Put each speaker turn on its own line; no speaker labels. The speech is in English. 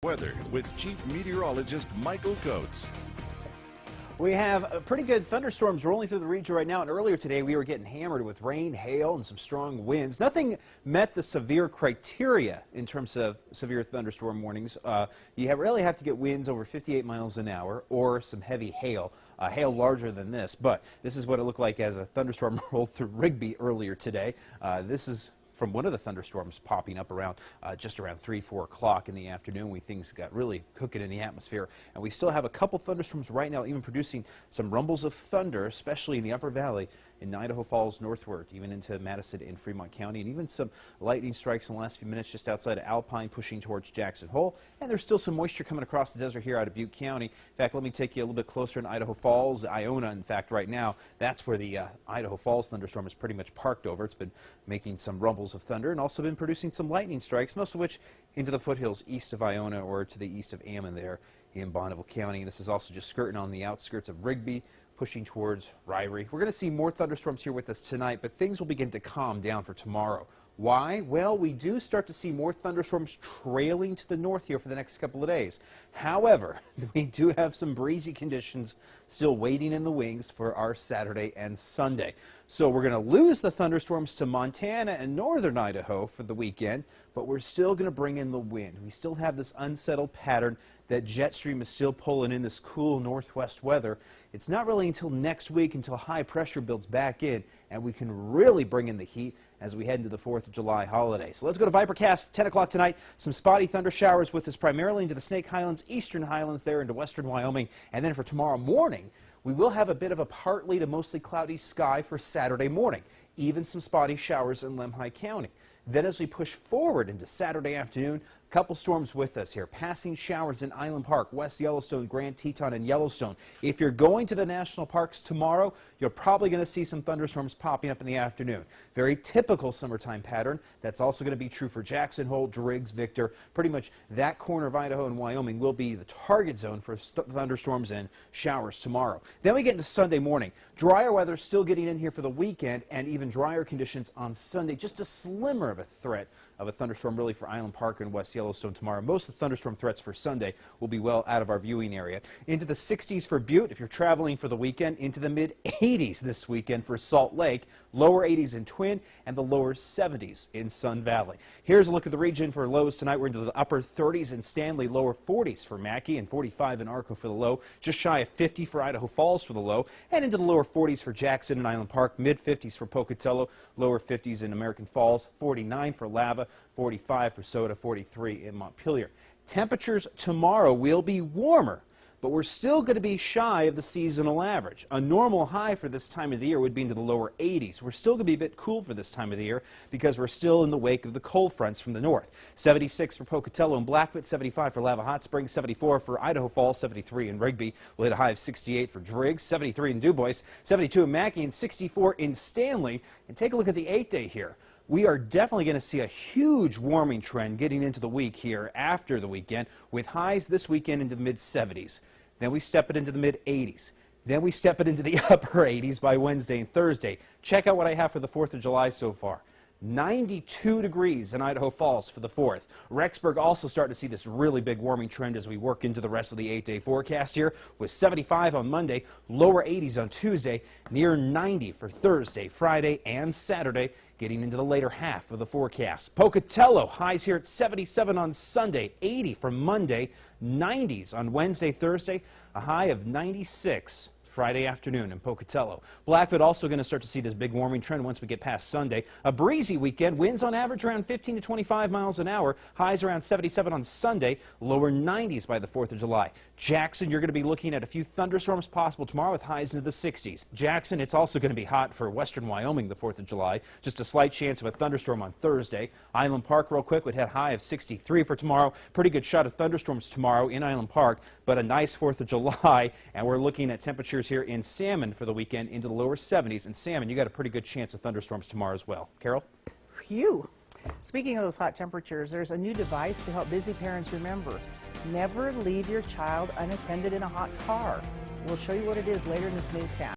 Weather with Chief Meteorologist Michael Coates.
We have pretty good thunderstorms rolling through the region right now, and earlier today we were getting hammered with rain, hail, and some strong winds. Nothing met the severe criteria in terms of severe thunderstorm warnings. You really have to get winds over 58 miles an hour or some heavy hail. Hail larger than this, but this is what it looked like as a thunderstorm rolled through Rigby earlier today. This is from one of the thunderstorms popping up around just around 3, 4 o'clock in the afternoon when things got really cooking in the atmosphere. And we still have a couple thunderstorms right now, even producing some rumbles of thunder, especially in the upper valley in Idaho Falls northward, even into Madison and Fremont County, and even some lightning strikes in the last few minutes just outside of Alpine pushing towards Jackson Hole. And there's still some moisture coming across the desert here out of Butte County. In fact, let me take you a little bit closer in Idaho Falls, Iona, in fact, right now. That's where the Idaho Falls thunderstorm is pretty much parked over. It's been making some rumbles of thunder and also been producing some lightning strikes, most of which into the foothills east of Iona or to the east of Ammon there in Bonneville County. This is also just skirting on the outskirts of Rigby, pushing towards Ryrie. We're going to see more thunderstorms here with us tonight, but things will begin to calm down for tomorrow. Why? Well, we do start to see more thunderstorms trailing to the north here for the next couple of days. However, we do have some breezy conditions still waiting in the wings for our Saturday and Sunday. So we're going to lose the thunderstorms to Montana and northern Idaho for the weekend, but we're still going to bring in the wind. We still have this unsettled pattern that jet stream is still pulling in this cool northwest weather. It's not really until next week until high pressure builds back in and we can really bring in the heat as we head into the 4th of July holiday. So let's go to Vipercast, 10 o'clock tonight. Some spotty thunder showers with us primarily into the Snake Highlands, eastern highlands there into western Wyoming. And then for tomorrow morning, we will have a bit of a partly to mostly cloudy sky for Saturday morning. Even some spotty showers in Lemhi County. Then as we push forward into Saturday afternoon, a couple storms with us here. Passing showers in Island Park, West Yellowstone, Grand Teton, and Yellowstone. If you're going to the national parks tomorrow, you're probably going to see some thunderstorms popping up in the afternoon. Very typical summertime pattern. That's also going to be true for Jackson Hole, Driggs, Victor. Pretty much that corner of Idaho and Wyoming will be the target zone for thunderstorms and showers tomorrow. Then we get into Sunday morning. Drier weather still getting in here for the weekend and even drier conditions on Sunday. Just a slimmer of a threat of a thunderstorm really for Island Park and West Yellowstone tomorrow. Most of the thunderstorm threats for Sunday will be well out of our viewing area. Into the 60s for Butte if you're traveling for the weekend, into the mid-80s this weekend for Salt Lake, lower 80s in Twin, and the lower 70s in Sun Valley. Here's a look at the region for lows tonight. We're into the upper 30s in Stanley, lower 40s for Mackey, and 45 in Arco for the low, just shy of 50 for Idaho Falls for the low, and into the lower 40s for Jackson and Island Park, mid-50s for Pocatello, lower 50s in American Falls, 49 for Lava, 45 for Soda, 43 in Montpelier. Temperatures tomorrow will be warmer, but we're still going to be shy of the seasonal average. A normal high for this time of the year would be into the lower 80s. We're still going to be a bit cool for this time of the year because we're still in the wake of the cold fronts from the north. 76 for Pocatello and Blackfoot, 75 for Lava Hot Springs, 74 for Idaho Falls, 73 in Rigby. We'll hit a high of 68 for Driggs, 73 in DuBois, 72 in Mackey, and 64 in Stanley. And take a look at the 8-day here. We are definitely going to see a huge warming trend getting into the week here after the weekend, with highs this weekend into the mid-70s. Then we step it into the mid-80s. Then we step it into the upper 80s by Wednesday and Thursday. Check out what I have for the 4th of July so far. 92 degrees in Idaho Falls for the 4th. Rexburg also starting to see this really big warming trend as we work into the rest of the 8-day forecast here, with 75 on Monday, lower 80s on Tuesday, near 90 for Thursday, Friday, and Saturday, getting into the later half of the forecast. Pocatello, highs here at 77 on Sunday, 80 for Monday, 90s on Wednesday, Thursday, a high of 96 Friday afternoon in Pocatello. Blackfoot also going to start to see this big warming trend once we get past Sunday. A breezy weekend, winds on average around 15 to 25 miles an hour, highs around 77 on Sunday, lower 90s by the 4th of July. Jackson, you're going to be looking at a few thunderstorms possible tomorrow with highs into the 60s. Jackson, it's also going to be hot for western Wyoming the 4th of July. Just a slight chance of a thunderstorm on Thursday. Island Park real quick would hit high of 63 for tomorrow. Pretty good shot of thunderstorms tomorrow in Island Park, but a nice 4th of July, and we're looking at temperatures here in Salmon for the weekend into the lower 70s. And Salmon, you got a pretty good chance of thunderstorms tomorrow as well. Carol?
Phew. Speaking of those hot temperatures, there's a new device to help busy parents remember. Never leave your child unattended in a hot car. We'll show you what it is later in this newscast.